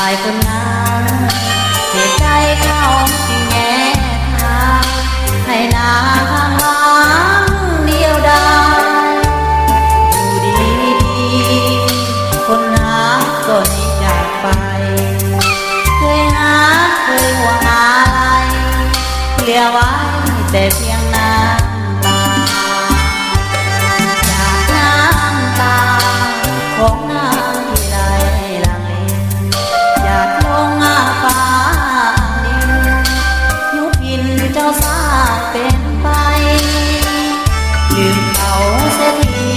ายคนนั้นเหตุใดเขาจึงแง่ทางให้นางหวังเดียวดายอยู่ดีๆคนหาก็หนีจากไปเคยหาเคยห่วงอะไรเหลือไว้แต่เพียงน้ำตาจากน้ำตาของนางที่ไหลหลังเลหยาดลงฟ้าดินยุบยินเจ้าสาเป็นไปลืมเขาเสียที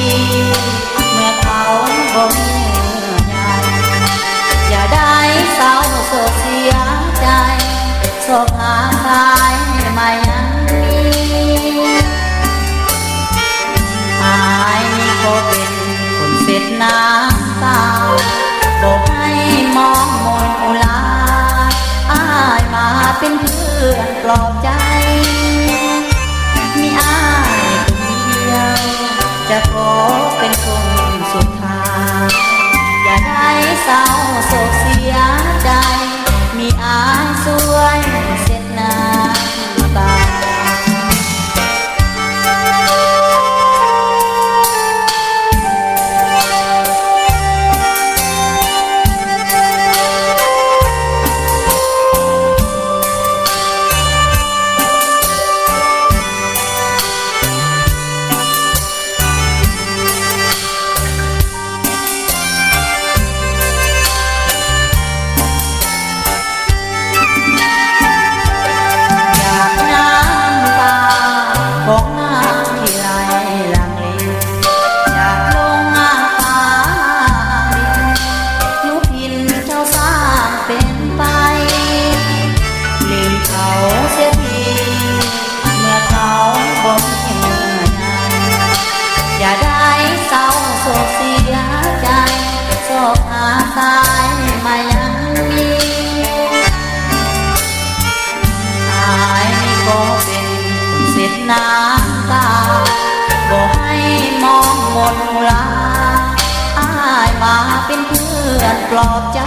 เมื่อเขาบ่มีใหญ่อย่าได้เศร้าโศกเสียใจโศกหาใครไม่ยังมีอายก็เป็นคนเสร็จน้ำตาบอกให้มองมนอุลาอายมาเป็นเพื่อนปลอบใจมีอายคนเดียวจะขอเป็นคนสุดท้ายอย่าได้เศร้าโศกเสียใจมีอายสวยเสร็จน้ำตาของนางที่ไหลหลังเลอยากลงฟ้าดินยุบยินเจ้าสร้างเป็นไปลืมเขาเสียทีเมื่อเขาบ่มีใหญ่อย่าได้เศร้าโศกเสียใจโศกหาตายมายังมีอายก็เป็นเสร็จน้ำตาบอกให้มองมนลาอายมาเป็นเพื่อนปลอบใจ